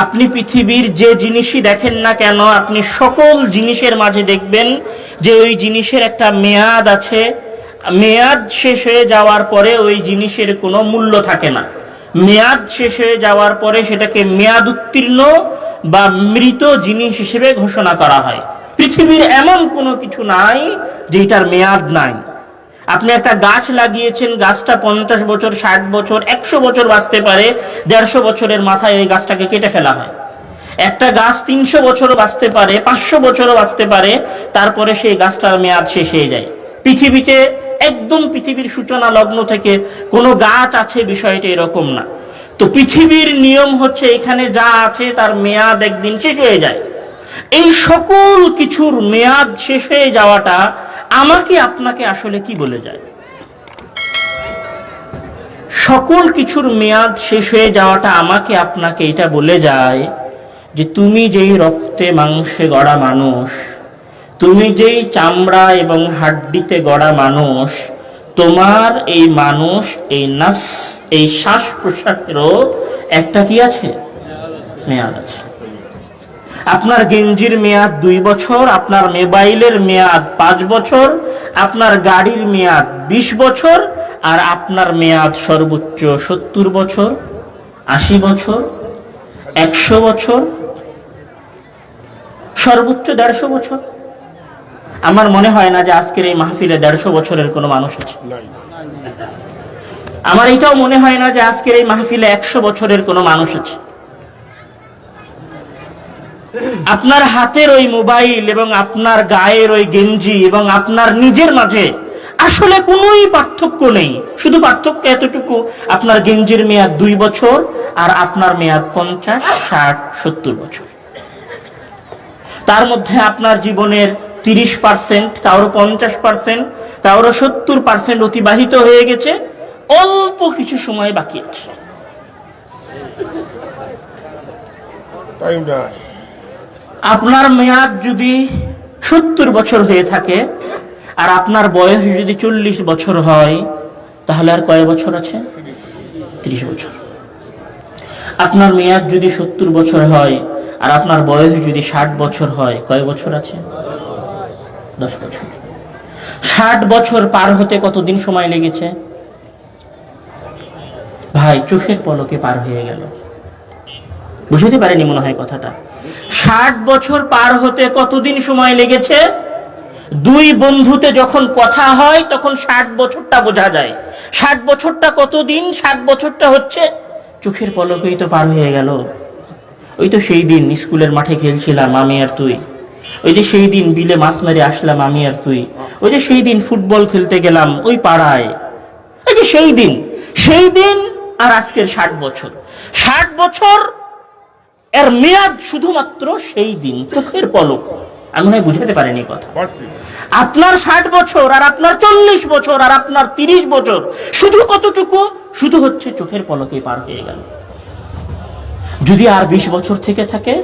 আপনি পৃথিবীর যে জিনিসই দেখেন না কেন, আপনি সকল জিনিসের মাঝে দেখবেন যে ওই জিনিসের একটা মেয়াদ আছে। মেয়াদ শেষ হয়ে যাওয়ার পরে ওই জিনিসের কোনো মূল্য থাকে না। মেয়াদ শেষ হয়ে যাওয়ার পরে সেটাকে মেয়াদ উত্তীর্ণ বা মৃত জিনিস হিসেবে ঘোষণা করা হয়। পৃথিবীর এমন কোনো কিছু নাই যেটার মেয়াদ নাই। আপনি একটা গাছ লাগিয়েছেন, গাছটা 50 বছর, 60 বছর, 100 বছর বাঁচতে পারে, 150 বছরের মাথায় ওই গাছটাকে কেটে ফেলা হয়। একটা গাছ 300 বছরও বাঁচতে পারে, 500 বছরও বাঁচতে পারে, তারপরে সেই গাছটার মেয়াদ শেষ হয়ে যায়। পৃথিবীতে একদম পৃথিবীর সূচনা লগ্ন থেকে কোনো গাছ আছে বিষয়টা এরকম না। তো পৃথিবীর নিয়ম হচ্ছে এখানে যা আছে তার মেয়াদ একদিন শেষ হয়ে যায়। এই সকল কিছুর মেয়াদ শেষ হয়ে যাওয়াটা আমাকে আপনাকে আসলে কি বলে যায়? সকল কিছুর মেয়াদ শেষ হয়ে যাওয়াটা আমাকে আপনাকে এটা বলে যায় যে তুমি যেই রক্তে মাংসে গড়া মানুষ, তুমি যেই চামড়া এবং হাড্ডিতে গড়া মানুষ, তোমার এই মানুষ, এই নফস, এই শ্বাস প্রশ্বাসেরও একটা কি আছে? মেয়াদ আছে। আপনার গেঞ্জির মেয়াদ 2 বছর, আপনার মোবাইলের মেয়াদ 5 বছর, আপনার গাড়ির মেয়াদ 20 বছর, আর আপনার মেয়াদ সর্বোচ্চ 70 বছর, 80 বছর, 100 বছর, সর্বোচ্চ 150 বছর। আমার মনে হয় না যে আজকের এই মাহফিলে 150 বছরের কোনো মানুষ আছে। আমার এটাও মনে হয় না যে আজকের এই মাহফিলে 100 বছরের কোনো মানুষ আছে। আপনার হাতের ওই মোবাইল এবং আপনার গায়ের ওই গেঞ্জি এবং আপনার নিজের মাঝে আসলে কোনোই পার্থক্য নেই। শুধু পার্থক্য এতটুকু, আপনার গেঞ্জির মেয়াদ 2 বছর আর আপনার মেয়াদ 50, 60, 70 বছর। তার মধ্যে আপনার জীবনের 30%, কারো 50%, কারো 70% অতিবাহিত হয়ে গেছে, অল্প কিছু সময় বাকি আছে। আপনার মেয়াদ যদি 70 বছর হয়ে থাকে আর আপনার বয়স যদি 40 বছর হয়, তাহলে আর কয় বছর আছে? 30 বছর। আপনার মেয়াদ যদি 70 বছর হয় আর আপনার বয়স যদি 60 বছর হয়, কয় বছর আছে? 10 বছর। 60 বছর পার হতে কতদিন সময় লেগেছে? ভাই, চোখের পলকে পার হয়ে গেল। বুঝতে পারেনি মনে হয় কথাটা। 60 বছর পার হতে কতদিন সময় লেগেছে? 2 বন্ধুতে যখন কথা হয় তখন 60 বছরটা বোঝা যায়। 60 বছরটা কতদিন? 60 বছরটা হচ্ছে চোখের পলকেই তো পার হয়ে গেল। ওই তো সেই দিন স্কুলের মাঠে খেলছিলাম আমি আর তুই, ওই যে সেই দিন বিলে মাছ মেরে আসলাম আমি আর তুই, ওই যে সেই দিন ফুটবল খেলতে গেলাম ওই পাড়ায়, ওই যে সেই দিন আর আজকের 60 বছর। 60 বছর এর মেয়াদ শুধুমাত্র সেই দিন, চোখের পলক। আমি মনে হয় বুঝাতে পারিনি কথা। আপনার 60 বছর আর আপনার 40 বছর আর আপনার 30 বছর শুধু কতটুকু? শুধু হচ্ছে চোখের পলকে পার হয়ে গেল। যদি আর 20 বছর থেকে থাকে,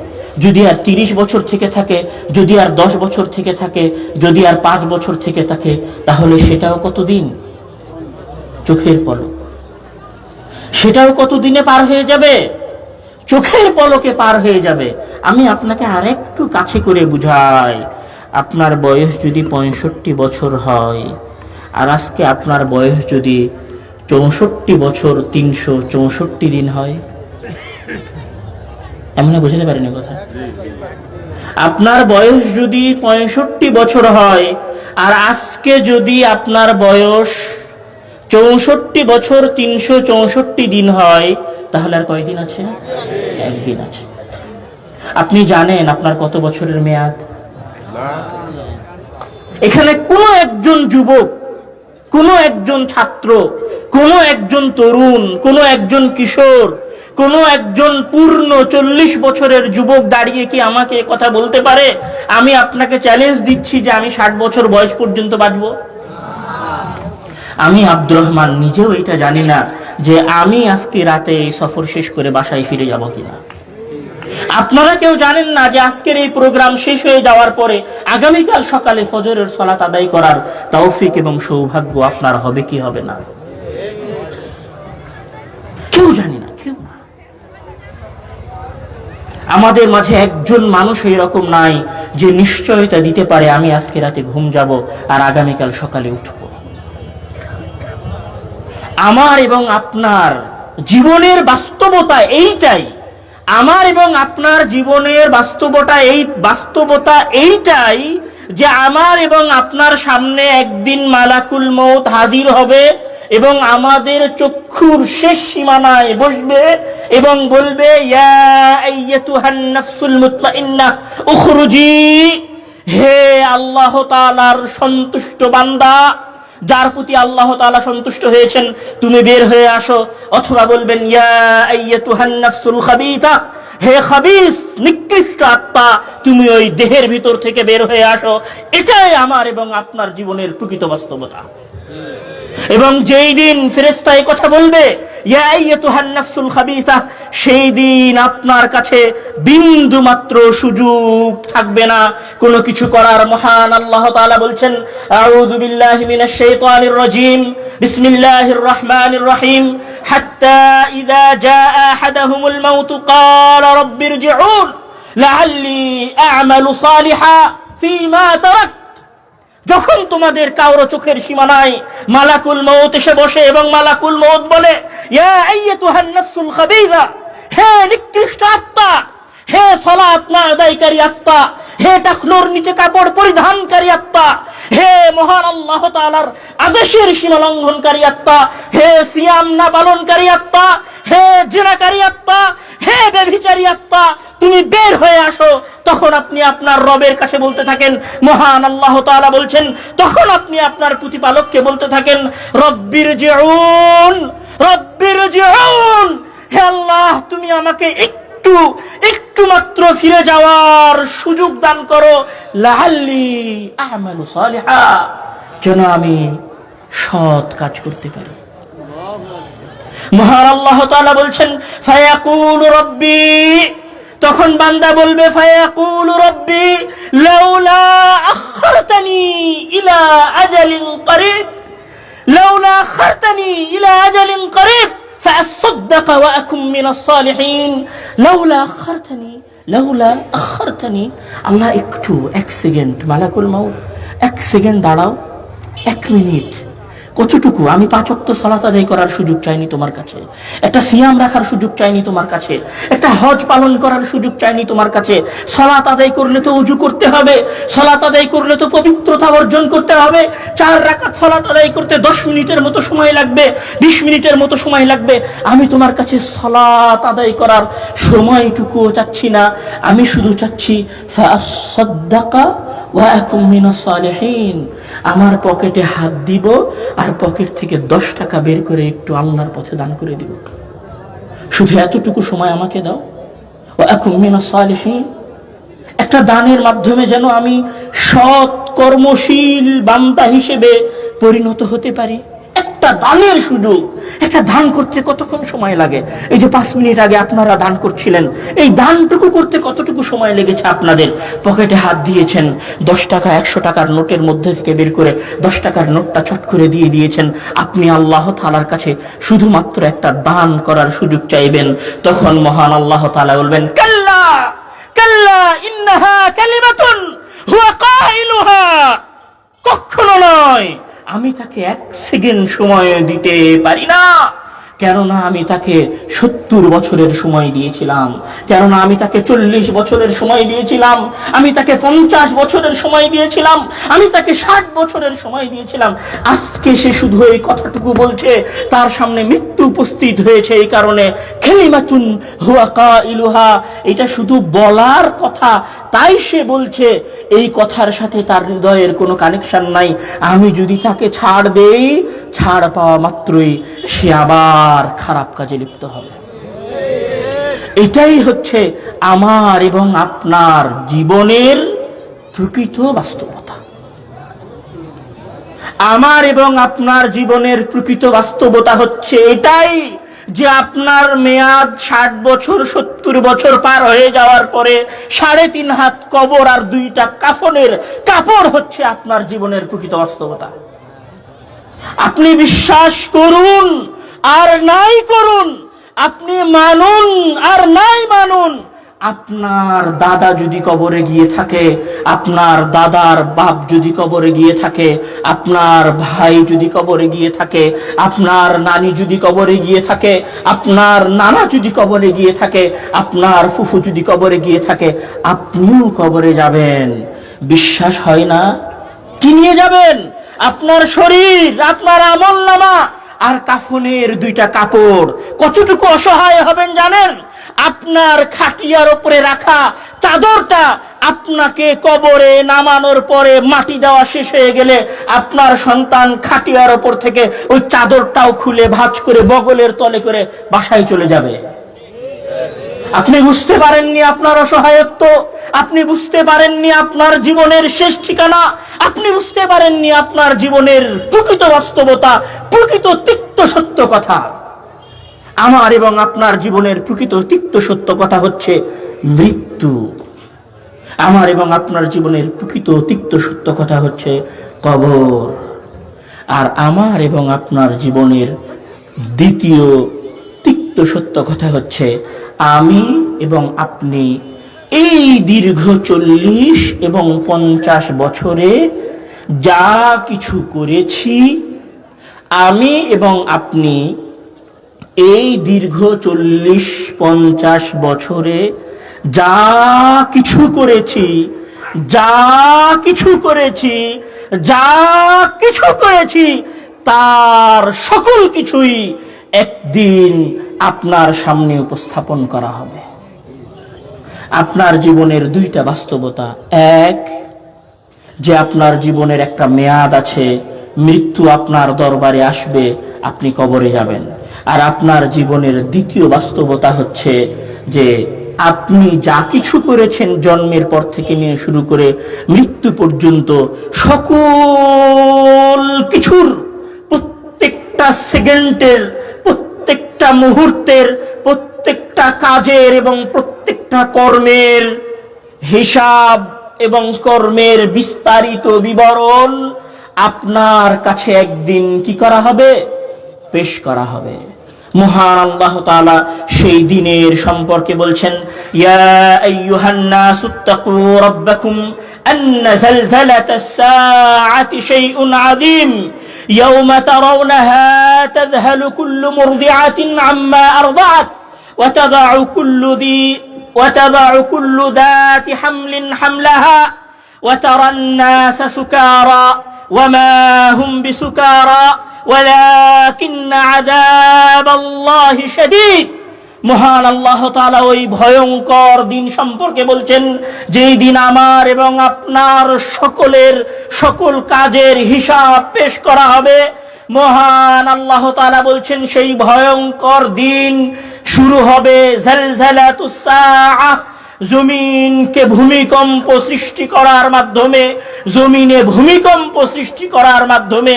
যদি আর 30 বছর থেকে থাকে, যদি আর 10 বছর থেকে থাকে, যদি আর 5 বছর থেকে থাকে, তাহলে সেটাও কতদিন? চোখের পলক। সেটাও কতদিনে পার হয়ে যাবে? চোখের পলকে পার হয়ে যাবে। আমি আপনাকে আরেকটু কাছে করে বুঝাই। আপনার বয়স যদি 65 বছর হয় আর আজকে আপনার বয়স যদি 64 বছর 364 দিন হয়, এমনি বুঝতে পারিনি কথা। আপনার বয়স যদি 65 বছর হয় আর আজকে যদি আপনার বয়স 64 বছর 364 দিন হয়, তাহলে আর কয়দিন আছে? একদিন আছে। আপনি জানেন আপনার কত বছরের মেয়াদ? এখানে কোনো একজন যুবক, কোনো একজন ছাত্র, কোনো একজন তরুণ, কোনো একজন কিশোর, কোনো একজন পূর্ণ 40 বছরের যুবক দাঁড়িয়ে কি আমাকে কথা বলতে পারে আমি আপনাকে চ্যালেঞ্জ দিচ্ছি যে আমি 60 বছর বয়স পর্যন্ত বাঁচবো? আমি আব্দুর রহমান নিজেও এটা জানি না যে আমি আজকে রাতে এই সফর শেষ করে বাসায় ফিরে যাব কিনা। আপনারা কেউ জানেন না যে আজকের এই প্রোগ্রাম শেষ হয়ে যাওয়ার পরে আগামীকাল সকালে ফজরের সালাত আদায় করার তৌফিক এবং সৌভাগ্য আপনার হবে কি হবে না। কেউ জানি না, কেউ না। আমাদের মাঝে একজন মানুষ এরকম নাই যে নিশ্চয়তা দিতে পারে আমি আজকে রাতে ঘুম যাব আর আগামীকাল সকালে উঠব। আমার এবং আপনার জীবনের বাস্তবতা এইটাই, আমার এবং আপনার জীবনের বাস্তবতা এইটাই যে আমার এবং আপনার সামনে একদিন মালাকুল মউত হাজির হবে এবং আমাদের চক্ষুর শেষ সীমানায় বসবে এবং বলবে, ইয়া আইয়াতুহান নাফসুল মুতমাইন্নাহ উখরুজি, হে আল্লাহ তাআলার সন্তুষ্ট বান্দা, যার প্রতি আল্লাহ তাআলা সন্তুষ্ট হয়েছেন, তুমি বের হয়ে আসো। অথবা বলবেন, ইয়া আইয়াতুহান নাফসুল খাবিসা, হে খাবিস নিকৃষ্ট আত্মা, তুমি ওই দেহের ভিতর থেকে বের হয়ে আসো। এটাই আমার এবং আপনার জীবনের প্রকৃত বাস্তবতা। এবং যেই দিন ফেরেশতা এই কথা বলবে, ইয়া আইয়াতুহান নাফসুল খাবিসা, সেই দিন আপনার কাছে বিন্দু মাত্র সুযোগ থাকবে না কোনো কিছু করার। মহান আল্লাহ তাআলা বলছেন, আউযু বিল্লাহি মিনাশ শাইতানির রাজীম, বিসমিল্লাহির রহমানির রহিম, হাত্তা ইযা জাআ আহাদাহুমুল মাউত ক্বালা রাব্বিরজিউন লাআল্লি আ'মালু সালিহা ফীমা তারাক। যখন তোমাদের কারো চোখের সীমানায় মালাকুল মউত এসে বসে এবং মালাকুল মউত বলে, ইয়া আইয়াতুহান নাফসুল খাবিসা, হে নিকৃষ্ট আত্মা, হে সালাত না আদায়কারী আত্মা, হে টাকলোর নিচে কাপড় পরিধানকারী আত্মা, হে মহান আল্লাহ তাআলার আদেশের সীমা লঙ্ঘনকারী আত্মা, হে সিয়াম না পালনকারী আত্মা, হে জিনাকারী আত্মা, হে ব্যভিচারী আত্মা, তুমি বের হয়ে আসো। তখন আপনি আপনার রবের কাছে বলতে থাকেন, মহান আল্লাহ তাআলা বলছেন, তখন আপনি আপনার প্রতিপালককে বলতে থাকেন, রব্বিরজিউন, রব্বিরজিউন, হে আল্লাহ তুমি আমাকে একটু মাত্র ফিরে যাওয়ার সুযোগ দান করো, লাআল্লি আ'মালু সালিহা, যেন আমি সৎ কাজ করতে পারি। মহান আল্লাহ তাআলা বলছেন, ফায়াকুলু রব্বি, তখন বান্দা বলবে, ফায়াকুলু রব্বি লাউলা আখখারতানি ইলা আজালিন করিব, লাউলা আখখারতানি ইলা আজালিন করিব ফাআসাদদাক ওয়া আকুম মিনাস সালিহিন, লাউলা আখখারতানি। আল্লাহ একটু, এক সেকেন্ড, মালাকুল মউত এক সেকেন্ড দাঁড়াও, এক মিনিট, কতটুকু আমি 5 ওয়াক্ত সালাত আদায় করার সুযোগ চাইনি তোমার কাছে, একটা সিয়াম রাখার সুযোগ চাইনি তোমার কাছে, একটা হজ পালন করার সুযোগ চাইনি তোমার কাছে। সালাত আদায় করলে তো ওযু করতে হবে, সালাত আদায় করলে তো পবিত্রতা অর্জন করতে হবে। 4 রাকাত সালাত আদায় করতে 10 মিনিটের মতো সময় লাগবে, 20 মিনিটের মতো সময় লাগবে। আমি তোমার কাছে সালাত আদায় করার সময়টুকুও চাচ্ছি না, আমি শুধু চাচ্ছি ফাআসাদদাকা ওয়া আকুম মিনাস সালিহিন, আমার পকেটে হাত দিব আর পকেট থেকে 10 টাকা বের করে একটু আল্লাহর পথে দান করে দিব, শুধু এতটুকু সময় আমাকে দাও। ওয়া আকুম মিনাস সালিহিন, একটা দানের মাধ্যমে যেন আমি সৎ কর্মশীল বান্দা হিসেবে পরিণত হতে পারি। একটা দানের সুযোগ, একটা দান করতে কতক্ষণ সময় লাগে? এই যে 5 মিনিট আগে আপনারা দান করছিলেন, এই দানটুকু করতে কতটুকু সময় লেগেছে আপনাদের? পকেটে হাত দিয়েছেন, 10 টাকা 100 টাকার নোটের মধ্যে থেকে বের করে 10 টাকার নোটটা চট করে দিয়ে দিয়েছেন। আপনি আল্লাহ তাআলার কাছে শুধুমাত্র একটা দান করার সুযোগ চাইবেন, তখন মহান আল্লাহ তাআলা বলবেন, কাল্লা কাল্লা ইন্নাহা কালিমাতুন হুয়া কাইলুহা, কখনো নয়, আমি তাকে 1 সেকেন্ড সময় দিতে পারি না, কেননা আমি তাকে 70 বছরের সময় দিয়েছিলাম, কেননা আমি তাকে 40 বছরের সময় দিয়েছিলাম, আমি তাকে 50 বছরের সময় দিয়েছিলাম, আমি তাকে 60 বছরের সময় দিয়েছিলাম। আজকে সে শুধু এই কথাটুকু বলছে, তার সামনে মৃত্যু উপস্থিত হয়েছে, এই কারণে কালিমাতুন হুয়া কাইলুহা, এটা শুধু বলার কথা, তাই সে বলছে। এই কথার সাথে তার হৃদয়ের কোনো কানেকশন নাই। আমি যদি তাকে ছাড় দেই, ছাড় পাওয়া মাত্রই সে আবার খারাপ কাজে লিপ্ত হবে। এটাই হচ্ছে আমার এবং আপনার জীবনের প্রকৃত বাস্তবতা। আমার এবং আপনার জীবনের প্রকৃত বাস্তবতা হচ্ছে এটাই যে আপনার মেয়াদ 60 বছর 70 বছর পার হয়ে যাওয়ার পরে 3.5 হাত কবর আর 2টা কাফনের কাপড় হচ্ছে আপনার জীবনের প্রকৃত বাস্তবতা। আপনি বিশ্বাস করুন আর নাই করুন, আপনি মানুন আর নাই মানুন, আপনার দাদা যদি কবরে গিয়ে থাকে, আপনার দাদার বাপ যদি কবরে গিয়ে থাকে, আপনার ভাই যদি কবরে গিয়ে থাকে, আপনার নানি যদি কবরে গিয়ে থাকে, আপনার নানা যদি কবরে গিয়ে থাকে, আপনার ফুফু যদি কবরে গিয়ে থাকে, আপনিও কবরে যাবেন। বিশ্বাস হয় না? কি নিয়ে যাবেন? আপনার শরীর, আপনার আমলনামা আর কাফনের দুইটা কাপড়। কতটুকু অসহায় হবেন জানেন? আপনার খাটিয়ার উপরে রাখা চাদরটা আপনাকে কবরে নামানোর পরে মাটি দেওয়া শেষ হয়ে গেলে আপনার সন্তান খাটিয়ার উপর থেকে ওই চাদরটাও খুলে ভাঁজ করে বগলের তলে করে বাসায় চলে যাবে। আপনি বুঝতে পারেননি আপনার অসহায়ত্ব, আপনি বুঝতে পারেননি আপনার জীবনের শেষ ঠিকানা, আপনি বুঝতে পারেননি আপনার জীবনের প্রকৃত বাস্তবতা, প্রকৃত তিক্ত সত্য কথা। আমার এবং আপনার জীবনের প্রকৃত তিক্ত সত্য কথা হচ্ছে মৃত্যু। আমার এবং আপনার জীবনের প্রকৃত তিক্ত সত্য কথা হচ্ছে কবর। আর আমার এবং আপনার জীবনের দ্বিতীয় তিক্ত সত্য কথা হচ্ছে আমি এবং আপনি এই দীর্ঘ 40 এবং 50 বছরে যা কিছু করেছি, আমি এবং আপনি এই দীর্ঘ 40-50 বছরে যা কিছু করেছি, যা কিছু করেছি, যা কিছু করেছি, তার সকল কিছুই একদিন আপনার সামনে উপস্থাপন করা হবে। আপনার জীবনের দুইটা বাস্তবতা। এক, যে আপনার জীবনের একটা মেয়াদ আছে, মৃত্যু আপনার দরবারে আসবে, আপনি কবরে যাবেন। আর আপনার জীবনের দ্বিতীয় বাস্তবতা হচ্ছে যে আপনি যা কিছু করেছেন জন্মের পর থেকে নিয়ে শুরু করে মৃত্যু পর্যন্ত সকল কিছুর, প্রত্যেকটা সেকেন্ডের, প্রত্যেকটা মুহূর্তের, প্রত্যেকটা কাজের এবং প্রত্যেকটা কর্মের হিসাব এবং কর্মের বিস্তারিত বিবরণ আপনার কাছে একদিন কি করা হবে? পেশ করা হবে। মহান আল্লাহ তাআলা সেই দিনের সম্পর্কে বলছেন, ইয়া আইয়ুহান নাসুত্তাকু রাব্বাকুম আন্না যালযালাতাস সাআতি শাইউন আযীম ইয়াওমা তারাউনাহা তাযহালু কুল্লু মুরদিআতিন আম্মা আরদাআত ওয়া তাদাউ কুল্লু যাতি হামলিন হামলাহা ওয়া তারান নাসা সুকারা ওয়া মা হুম বিসুকারা ওয়ালাকিন্না আযাবাল্লাহি শাদীদ। মহান আল্লাহ তাআলা ওই ভয়ঙ্কর দিন সম্পর্কে বলছেন, যেই দিন আমার এবং আপনার সকলের সকল কাজের হিসাব পেশ করা হবে। মহান আল্লাহ তাআলা বলছেন সেই ভয়ঙ্কর দিন শুরু হবে জালজালাতুস সাআহ, জমিনকে ভূমিকম্প সৃষ্টি করার মাধ্যমে, জমিনে ভূমিকম্প সৃষ্টি করার মাধ্যমে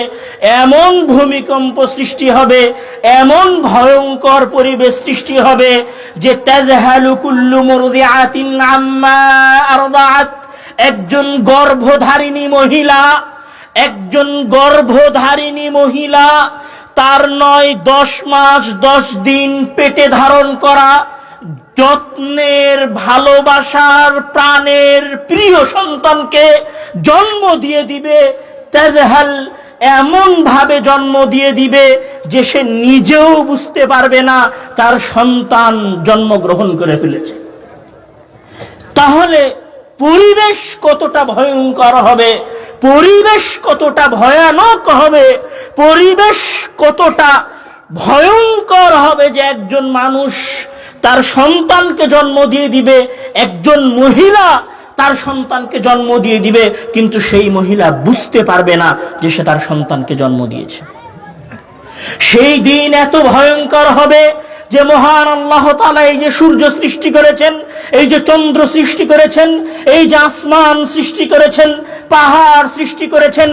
এমন ভূমিকম্প সৃষ্টি হবে, এমন ভয়ঙ্কর পরিবেশ সৃষ্টি হবে যে তাযহালু কুল্লু মুরদিআতিন আম্মা আরদাআত, একজন গর্ভধারিণী মহিলা, একজন গর্ভধারিণী মহিলা তার 9-10 মাস 10 দিন পেটে ধারণ করা যত্নের, ভালোবাসার, প্রাণের প্রিয় সন্তানকে জন্ম দিয়ে দিবে। তাজহাল, এমন ভাবে জন্ম দিয়ে দিবে যে সে নিজেও বুঝতে পারবে না তার সন্তান জন্মগ্রহণ করে ফেলেছে। তাহলে পরিবেশ কতটা ভয়ঙ্কর হবে, পরিবেশ কতটা ভয়ানক হবে, পরিবেশ কতটা ভয়ঙ্কর হবে যে একজন মানুষ তার সন্তানকে জন্ম দিয়ে দিবে, একজন মহিলা তার সন্তানকে জন্ম দিয়ে দিবে, কিন্তু সেই মহিলা বুঝতে পারবে না যে সে তার সন্তানকে জন্ম দিয়েছে। সেই দিন এত ভয়ঙ্কর হবে যে মহান আল্লাহ তাআলা এই যে সূর্য সৃষ্টি করেছেন, এই যে চন্দ্র সৃষ্টি করেছেন, এই যে আসমান সৃষ্টি করেছেন, পাহাড় সৃষ্টি করেছেন,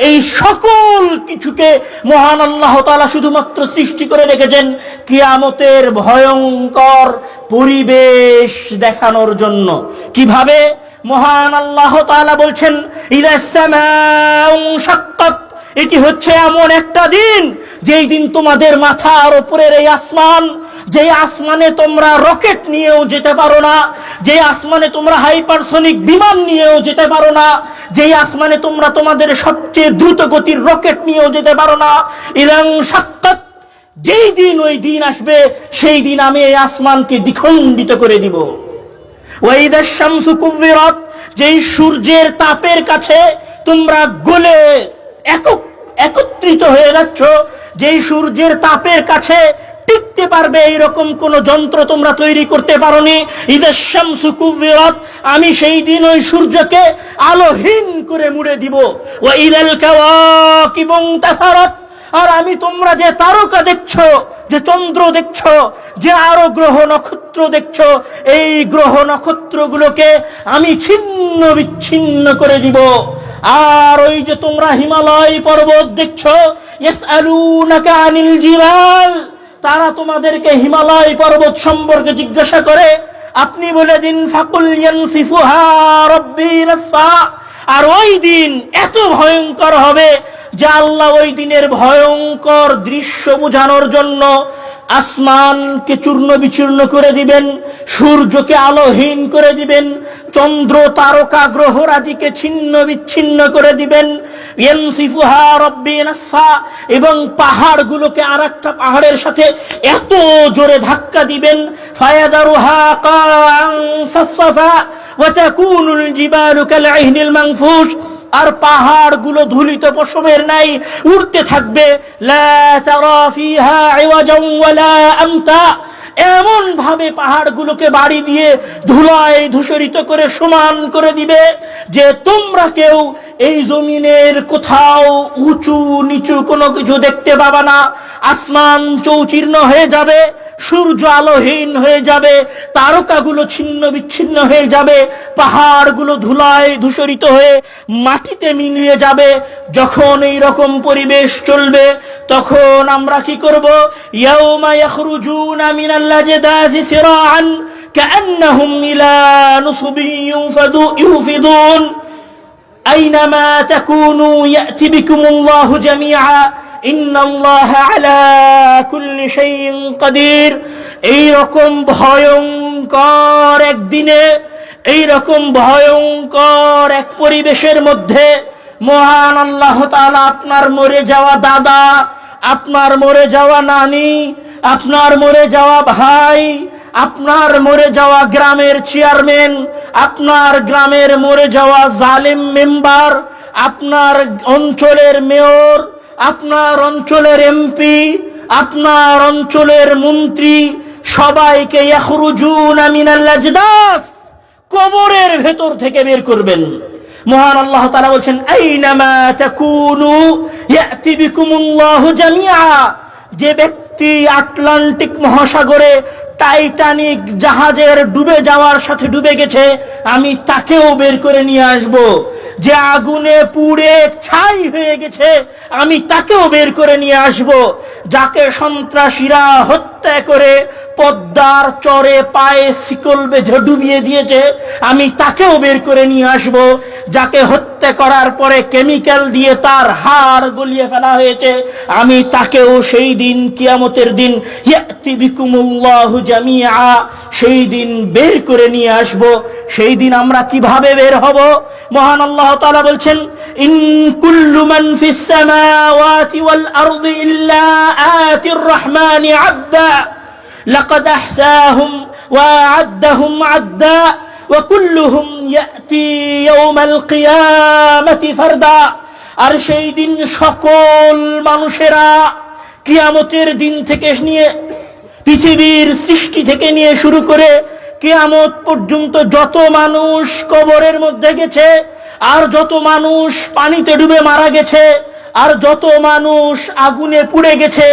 এই সকল কিছুকে মহান আল্লাহ তাআলা শুধুমাত্র সৃষ্টি করে রেখেছেন কিয়ামতের ভয়ঙ্কর পরিবেশ দেখানোর জন্য। কিভাবে? মহান আল্লাহ তাআলা বলছেন, ইদাস সামাউ শাক্কাত, এটি হচ্ছে এমন একটা দিন যেই দিন তোমাদের মাথার উপরের এই আসমান যে আসমানে তোমরা রকেট নিয়েও যেতে পারো না, যে আসমানে তোমরা হাইপারসনিক বিমান নিয়েও যেতে পারো না, যে আসমানে তোমরা তোমাদের সবচেয়ে দ্রুত গতির রকেট নিয়েও যেতে পারো না। ইদাং শাক্কাত, যেই দিন ওই দিন আসবে সেই দিন আমি এই আসমানকে দ্বিখণ্ডিত করে দিব। ওয়াইদা শামসু কুব্বিরাত, যেই সূর্যের তাপের কাছে তোমরা গলে একত্রিত হয়ে যাচ্ছ, যেই সূর্যের তাপের কাছে টিকতে পারবে এইরকম কোন যন্ত্র তোমরা তৈরি করতে পারোনি। ইদা শামসু কুব্বিরাত, আমি সেই দিন ওই সূর্যকে আলোহীন করে মুড়ে দিব। ওয়া ইদাল কাওয়াকিবু ইনতাসারাত, আর আমি তোমরা যে তারকা দেখছো, যে চন্দ্র দেখছো, যে আরো গ্রহ নক্ষত্র দেখছো, এই গ্রহ নক্ষত্রগুলোকে আমি ছিন্ন বিচ্ছিন্ন করে দিব। আর ওই যে তোমরা হিমালয় পর্বত দেখছো, ইয়াসআলুনাকা আনিল জিবাল, তারা তোমাদেরকে হিমালয় পর্বত সম্পর্কে জিজ্ঞাসা করে, আপনি বলে দিন ফাকুল ইয়ানসিফুহা রাব্বি নাসফা। আর ওই দিন এত ভয়ঙ্কর হবে যে আল্লাহ ওই দিনের ভয়ঙ্কর দৃশ্য বোঝানোর জন্য আসমানকে চূর্ণ বিচূর্ণ করে দিবেন, সূর্যকে আলোহীন করে দিবেন, চন্দ্র তারকা গ্রহ রাজিকে ছিন্ন বিচ্ছিন্ন করে দিবেন। ইয়ানসিফুহা রাব্বি নাসফা, এবং পাহাড়গুলোকে আরেকটা পাহাড়ের সাথে এত জোরে ধাক্কা দিবেন, ফায়াদারুহা কান সাফসাফা ওয়া তাকুনুল জিবালু কালইহনিল মানফুশ, আর পাহাড়গুলো ধুলিত পশমের নাই উড়তে থাকবে। লা তারা ফিহা ইওয়াজান ওয়ালা আমতা, এমন ভাবে পাহাড়গুলোকে বাড়ি দিয়ে ধুলায় ধূসরিত করে সমান করে দিবে যে তোমরা কেউ এই জমিনের কোথাও উঁচু নিচু কোনো কিছু দেখতে পাবে না। আসমান চৌচির্ণ হয়ে যাবে, সূর্য আলোহীন হয়ে যাবে, তারকাগুলো ছিন্ন বিচ্ছিন্ন হয়ে যাবে, পাহাড়গুলো ধুলায় ধূসরিত হয়ে মাটিতে মিলিয়ে যাবে। যখন এই রকম পরিবেশ চলবে তখন আমরা কি করব? ইয়াউমা ইয়াখরুজুনা মিনাল আজদাসি সিরাআন কাআন্নাহুম ইলা নুসবিন ইউফিদুন আইনামা তাকুনু ইয়াতি বিকুমুল্লাহু জামিআ ইন্নাল্লাহা আলা কুল্লি শাইইন কাদির। এই রকম ভয়ঙ্কর একদিনে, এই রকম ভয়ঙ্কর এক পরিবেশের মধ্যে মহান আল্লাহ তাআলা আপনার মরে যাওয়া দাদা, আপনার মরে যাওয়া নানি, আপনার মরে যাওয়া ভাই, আপনার মরে যাওয়া গ্রামের চেয়ারম্যান, আপনার গ্রামের মরে যাওয়া জালিম মেম্বার, আপনার অঞ্চলের মেয়র, আপনার অঞ্চলের এমপি, আপনার অঞ্চলের মন্ত্রী, সবাইকে ইয়াখরুজুনা মিনাল আজদাস, কবরের ভেতর থেকে বের করবেন। মহান আল্লাহ তাআলা বলছেন আইনামা তাকুনু ইয়াতি বিকুমুল্লাহু জামিআ। যে ব্যক্তি আটলান্টিক মহাসাগরে টাইটানিক জাহাজের ডুবে যাওয়ার সাথে ডুবে গেছে, আমি তাকেও বের করে নিয়ে আসব। যে আগুনে পুড়ে ছাই হয়ে গেছে, আমি তাকেও বের করে নিয়ে আসব। যাকে সন্ত্রাসীরা হত্যা করে পদ্মার চরে পায়ে শিকল বেঁধে ডুবিয়ে দিয়েছে, আমি তাকেও বের করে নিয়ে আসব। যাকে হত্যা করার পরে কেমিক্যাল দিয়ে তার হাড় গলিয়ে ফেলা হয়েছে, আমি তাকেও সেই দিন কিয়ামতের দিন ইয়াতি বিকুমুল্লাহু জামিআ, সেই দিন বের করে নিয়ে আসব। সেই দিন আমরা কিভাবে বের হব? মহান আল্লাহ তাআলা বলছেন ইন কুল্লু মান ফিস সামাওয়াতি ওয়াল আরদি ইল্লা আতির রহমানি আবদা লাকাদ আহসাহুম ওয়া আ'আদ্দাহুম আ'দ্দা ওয়া কুল্লুহুম ইয়াতি ইয়াওমাল কিয়ামাতি ফারদা। আর সেই দিন সকল মানুষেরা কিয়ামতের দিন থেকে নিয়ে পৃথিবীর সৃষ্টি থেকে নিয়ে শুরু করে কিয়ামত পর্যন্ত যত মানুষ কবরের মধ্যে গেছে, আর যত মানুষ পানিতে ডুবে মারা গেছে, আর যত মানুষ আগুনে পুড়ে গেছে,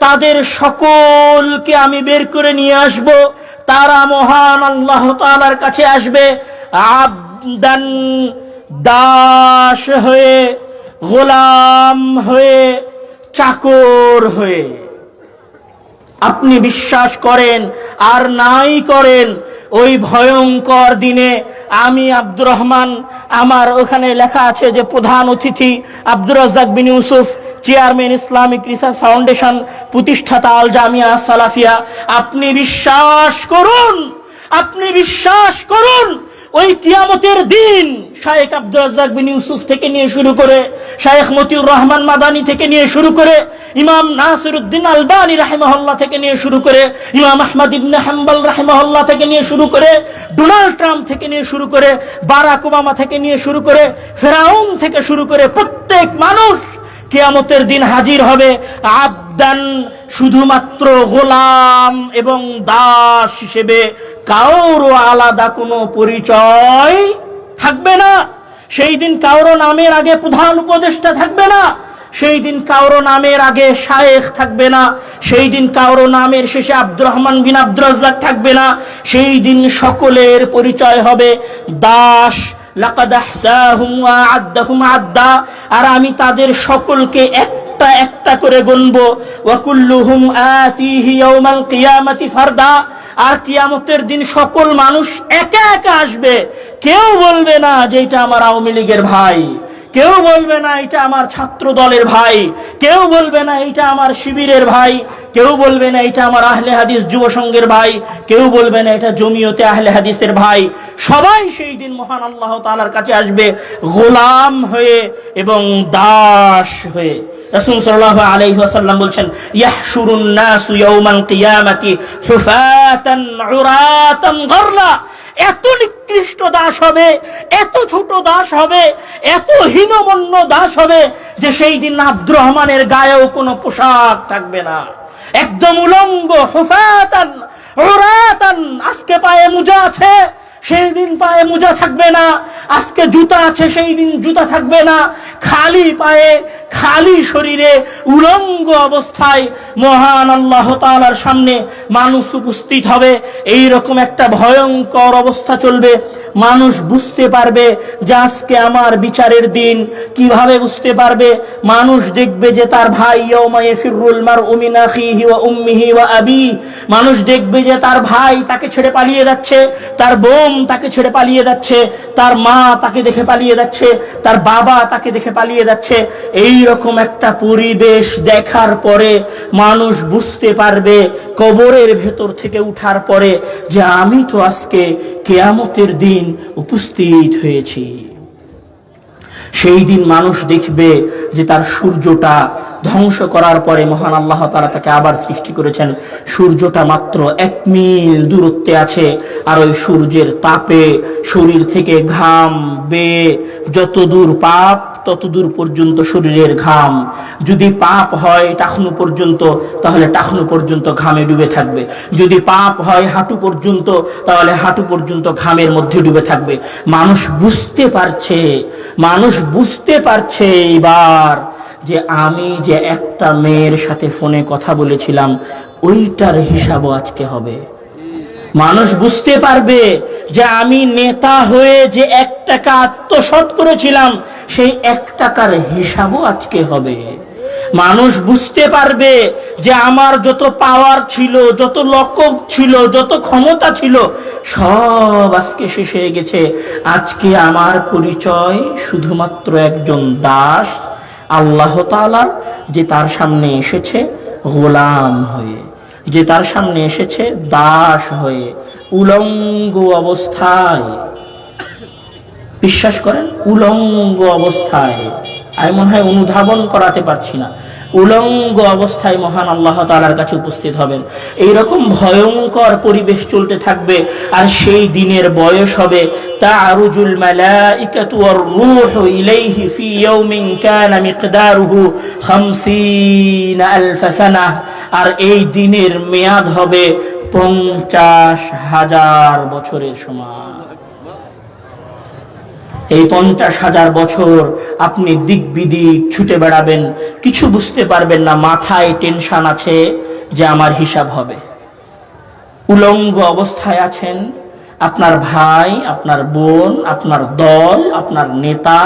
তাদের সকলকে আমি বের করে নিয়ে আসব। তারা মহান আল্লাহ তাআলার কাছে আসবে আবদান, দাস হয়ে, গোলাম হয়ে, চাকর হয়ে। আপনি বিশ্বাস করেন আর নাই করেন, ওই ভয়ঙ্কর দিনে আমি আব্দুর রহমান, আমার ওখানে লেখা আছে যে প্রধান অতিথি Abdur Razzak bin Yusuf, chairman Islamic Research Foundation, প্রতিষ্ঠাতা আল জামিয়া সালাফিয়া। আপনি বিশ্বাস করুন ওই কিয়ামতের দিন শায়েখ আব্দুর রাজ্জাক বিন ইউসুফ থেকে নিয়ে শুরু করে, শায়েখ মতিউর রহমান মাদানী থেকে নিয়ে শুরু করে, ইমাম নাসিরউদ্দিন আলবানী রাহিমাহুল্লাহ থেকে নিয়ে শুরু করে, ইমাম আহমদ ইবনে হাম্বল রাহিমাহুল্লাহ থেকে নিয়ে শুরু করে, ডোনাল্ড ট্রাম্প থেকে নিয়ে শুরু করে, বারাক ওবামা থেকে নিয়ে শুরু করে, ফেরাউন থেকে শুরু করে প্রত্যেক মানুষ কিয়ামতের দিন হাজির হবে আবদান, শুধুমাত্র গোলাম এবং দাস হিসেবে। কারো আলাদা কোনো পরিচয় থাকবে না সেই দিন। কারো নামের আগে প্রধান উপদেষ্টা থাকবে না সেই দিন, কারো নামের আগে শায়েখ থাকবে না সেই দিন, কারো নামের শেষে আব্দুর রহমান বিন আব্দুর রাজ্জাক থাকবে না সেই দিন। সকলের পরিচয় হবে দাস। লাকাদ আহসাহুম ওয়া আদ্দাহুম আদ্দা, আর আমি তাদের সকলকে একটা একটা করে গুনবো। ওয়া কুল্লুহুম আতিহি ইয়াউমাল কিয়ামাতি ফারদা, আর কিয়ামতের দিন সকল মানুষ একা একা আসবে। কেউ বলবে না যে এটা আমার আওয়ামী লীগের ভাই, কেউ বলবে না এটা আমার ছাত্র দলের ভাই, কেউ বলবে না এটা আমার শিবিরের ভাই, কেউ বলবে না এটা আমার আহলে হাদিস যুব সংঘের ভাই, কেউ বলবে না এটা জমিয়তে আহলে হাদিসের ভাই। সবাই সেই দিন মহান আল্লাহ তাআলার কাছে আসবে গোলাম হয়ে এবং দাস হয়ে। রাসূল সাল্লাল্লাহু আলাইহি ওয়াসাল্লাম বলছেন, ইয়াহশুরুন নাসু ইয়াউমাল কিয়ামাতি হুফাতান উরাতান গরলা। এত নিকৃষ্ট দাস হবে, এত ছোট দাস হবে, এত হীনমন্য দাস হবে যে সেই দিন আব্দুর রহমানের গায়েও কোনো পোশাক থাকবে না, একদম উলঙ্গ। হুফাতান উরাতান, আজকে পায়ে মোজা আছে সেই দিন পায়ে মোজা থাকবে না, আজকে জুতা আছে সেই দিন জুতা থাকবে না। খালি পায়ে, খালি শরীরে, উলঙ্গ অবস্থায় মহান আল্লাহ তাআলার সামনে মানুষ উপস্থিত হবে। এই রকম একটা ভয়ঙ্কর অবস্থা চলবে। মানুষ বুঝতে পারবে যে আজকে আমার বিচারের দিন। কিভাবে বুঝতে পারবে? মানুষ দেখবে যে তার ভাই, ইয়াউমা ইয়াফিরুল মারউ মিন আখিহি ওয়া উম্মিহি ওয়া আবি, মানুষ দেখবে যে তার ভাই তাকে ছেড়ে পালিয়ে যাচ্ছে, তার বোন তাকে ছেড়ে পালিয়ে যাচ্ছে, তার মা তাকে দেখে পালিয়ে যাচ্ছে, তার বাবা তাকে দেখে পালিয়ে যাচ্ছে। এই রকম একটা পরিবেশ দেখার পরে মানুষ বুঝতে পারবে কবরের ভেতর থেকে উঠার পরে যে আমি তো আজকে কিয়ামতের দিন উপস্থিত হয়েছি। সেই দিন মানুষ দেখবে যে তার সূর্যটা ধ্বংস করার পরে মহান আল্লাহ তাআলা তাকে আবার সৃষ্টি করেছেন। সূর্যটা মাত্র 1 মিল দূরত্বে আছে, আর ওই সূর্যের তাপে শরীর থেকে ঘাম বেয়ে যত দূর পাপ তত দূর পর্যন্ত শরীরের ঘাম। যদি পাপ হয় টাখনু পর্যন্ত, তাহলে টাখনু পর্যন্ত ঘামে ডুবে থাকবে। যদি পাপ হয় হাঁটু পর্যন্ত, তাহলে হাঁটু পর্যন্ত ঘামের মধ্যে ডুবে থাকবে। মানুষ বুঝতে পারছে এবার যে আমি যে একটা মেয়ের সাথে ফোনে কথা বলেছিলাম ওইটার হিসাবও আজকে হবে। মানুষ বুঝতে পারবে যে আমি নেতা হয়ে যে 1 টাকা আত্মসাৎ করেছিলাম সেই 1 টাকার হিসাবও আজকে হবে। মানুষ বুঝতে পারবে যে আমার যত পাওয়ার ছিল, যত লকব ছিল, যত ক্ষমতা ছিল সব আজকে শেষ হয়ে গেছে। আজকে আমার পরিচয় শুধুমাত্র একজন দাস আল্লাহ তাআলার, যে তার সামনে এসেছে গোলাম হয়ে, যে তার সামনে এসেছে দাস হয়ে, উলঙ্গ অবস্থায়। বিশ্বাস করেন, উলঙ্গ অবস্থায়। আমি মনে হয় অনুধাবন করাতে পারছি না। উলঙ্গ অবস্থায় মহান আল্লাহ তাআলার কাছে উপস্থিত হবেন। এইরকম ভয়ঙ্কর পরিবেশ চলতে থাকবে। আর সেই দিনের বয়স হবে তা'রুজুল মালাইকাতু ওয়ার রূহু ইলাইহি ফি ইয়াউমিন কানা মিকদারুহু 50 আলফ সানাহ। আর এই দিনের মেয়াদ হবে 50,000 বছরের সমান। এই 50,000 বছর আপনি দিক বিদিক ছুটে বেড়াবেন, কিছু বুঝতে পারবেন না। মাথায় টেনশন আছে যে আমার হিসাব হবে। উলঙ্গ অবস্থায় আছেন, আপনার ভাই, আপনার বোন, আপনার দল, আপনার নেতা,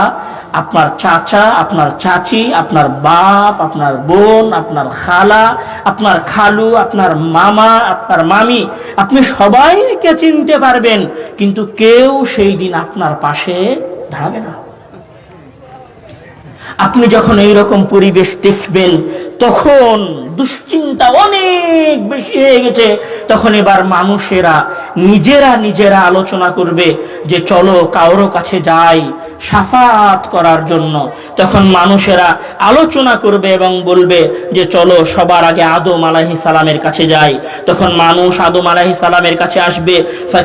আপনার চাচা, আপনার চাচি, আপনার বাপ, আপনার বোন, আপনার খালা, আপনার খালু, আপনার মামা, আপনার মামি, আপনি সবাইকে চিনতে পারবেন, কিন্তু কেউ সেই দিন আপনার পাশে দাঁড়াবে না। আপনি যখন এইরকম পরিবেশ দেখবেন, তখন দুশ্চিন্তা অনেক বেশি হয়ে গেছে। তখন এবার মানুষেরা নিজেরা আলোচনা করবে যে চলো কারো কাছে যাই শাফাত করার জন্য। তখন মানুষেরা আলোচনা করবে এবং বলবে যে চলো সবার আগে আদম আলাইহিস সালামের কাছে যাই। তখন মানুষ আদম আলাইহিস সালামের কাছে আসবে।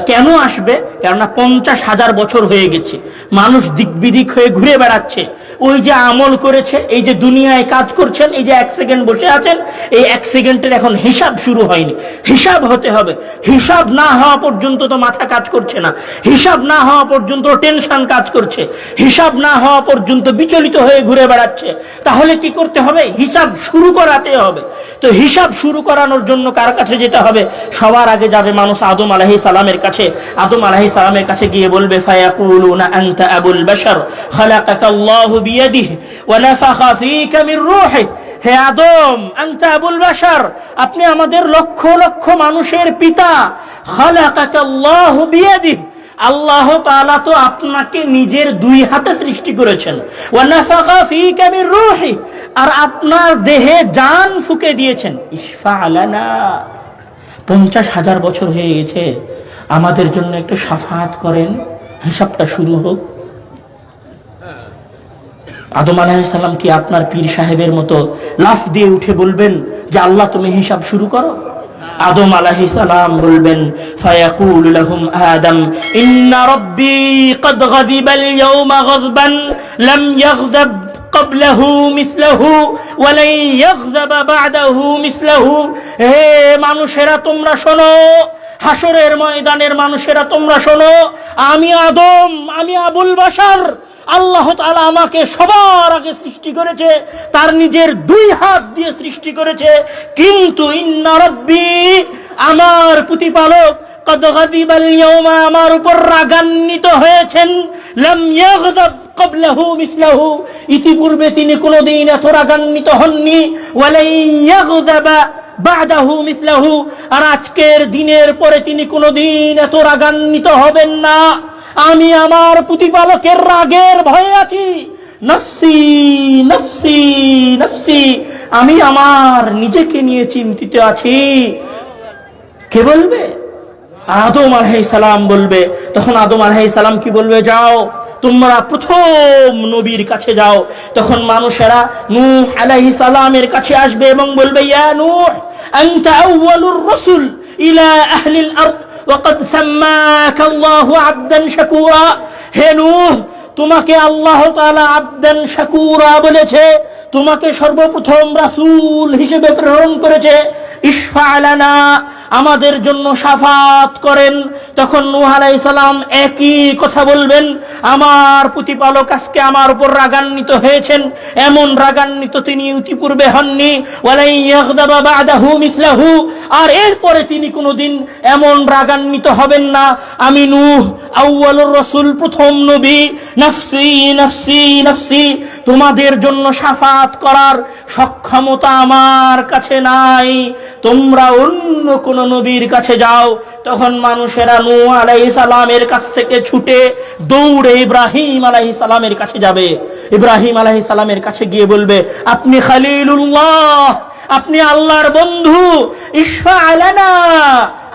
কেন আসবে? কেননা 50,000 বছর হয়ে গেছে, মানুষ দিক বিদিক হয়ে ঘুরে বেড়াচ্ছে। ওই যে আমল করেছে, এই যে দুনিয়ায় কাজ করছেন, এই যে 1 সেকেন্ড বসে আছেন, এই 1 সেকেন্ডের এখন হিসাব শুরু হয়নি, হিসাব হতে হবে। হিসাব না হওয়া পর্যন্ত তো মাথা কাজ করছে না, হিসাব না হওয়া পর্যন্ত টেনশন কাজ করছে, হিসাব না হওয়া পর্যন্ত বিচলিত হয়ে ঘুরে বেড়াচ্ছে। তাহলে কি করতে হবে? হিসাব শুরু করাতে হবে। তো হিসাব শুরু করানোর জন্য কার কাছে যেতে হবে? সবার আগে যাবে মানুষ আদম আলাইহিস সালামের কাছে। আদম আলাইহিস সালামের কাছে গিয়ে বলবে ফায়াকুলুনা আনতা আবুল বাশার খালাকাকাল্লাহু বিয়াদিহি ওয়া নাফাখা ফীকা মির রূহি। হে আদম, আনতা আবুল বাশার, আপনি আমাদের লক্ষ লক্ষ মানুষের পিতা। খালাকাকাল্লাহু বিয়াদিহি, আল্লাহ তাআলা তো আপনাকে নিজের 2 হাতে সৃষ্টি করেছেন। ওয়া নাফাখা ফীকা মির রূহি, আর আপনার দেহে জান ফুঁকে দিয়েছেন। ইশফা লানা, 50,000 বছর হয়ে গেছে, আমাদের জন্য একটু শাফাত করেন, হিসাবটা শুরু হোক। আদম আলাইহিস সালাম কি আপনার পীর সাহেবের মতো লাফ দিয়ে উঠে বলবেন যে আল্লাহ তুমি হিসাব শুরু করো? আদম আলাইহিস সালাম বলবেন ফায়াকুলু লাহুম আদম ইন্না রাব্বী ক্বাদ গাযিবাল ইয়াওমা গাযবান লাম ইয়াগযাব ক্বাবলাহু মিসলাহু ওয়া লা ইয়াগযাব বা'দাহু মিসলাহু। হে মানুষেরা তোমরা শোনো, হাসরের ময়দানের মানুষেরা তোমরা শোনো, আমি আদম, আমি আবুল বাশার, আল্লাহ তাআলা আমাকে সবার আগে সৃষ্টি করেছে, তার নিজের 2 হাত দিয়ে সৃষ্টি করেছে। কিন্তু ইন্না রাব্বী, আমার প্রতিপালক, ক্বাদ গাযিবাল ইয়াওমা, আমার উপর রাগান্বিত হয়েছেন। লাম ইয়াগযাব ক্বাবলাহু মিসলাহু, ইতিপূর্বে তিনি কোনোদিন এত রাগান্বিত হননি। ওয়া লা ইয়াগযাবা বা'দাহু মিসলাহু, আর আজকের দিনের পরে তিনি কোনোদিন এত রাগান্বিত হবেন না। আমি আমার প্রতিপালকের রাগের ভয়ে আছি। নফসি নফসি নফসি, আমি আমার নিজেকে নিয়ে চিন্তিত আছি। কে বলবে? আদম আলাইহিস সালাম বলবে। তখন আদম আলাইহিস সালাম কি বলবে? যাও তোমরা প্রথম নবীর কাছে যাও। তখন মানুষেরা নূহ আলাইহিস সালামের কাছে আসবে এবং বলবে ইয়া নূহ আনতা আউয়ালুর রাসূল ইলা আহলিল আরদ ওয়াকাদ সাম্মাকা আল্লাহু আবদান শাকুরা। হে নূহ, তোমাকে আল্লাহ তাআলা আবদান শাকুরা বলেছে, তোমাকে সর্বপ্রথম রাসূল হিসেবে প্রেরণ করেছে। ইশফা লানা, আমাদের জন্য শাফাত করেন। তখন নূহ আলাইহিস সালাম একই কথা বলবেন, আমার প্রতিপালক আজকে আমার উপর রাগান্বিত হয়েছেন, এমন রাগান্বিত তিনি ইতিপূর্বে হননি। ওয়ালা ইয়াগযাবা বা'দাহু মিসলাহু, আর এরপরে তিনি কোনোদিন এমন রাগান্বিত হবেন না। আমি নূহ আউয়ালুর রাসূল, প্রথম নবী। নফসি নফসি নফসি, তোমাদের জন্য শাফাত করার সক্ষমতা আমার কাছে নাই, তোমরা অন্য কোন নবীর কাছে যাও। তখন মানুষেরা নূহ আলাইহিস সালামের কাছ থেকে ছুটে দৌড়ে ইব্রাহিম আলাইহিস সালামের কাছে যাবে। ইব্রাহিম আলাইহিস সালামের কাছে গিয়ে বলবে আপনি খলিলুল্লাহ, আপনি আল্লাহর বন্ধু, ইশফা লানা,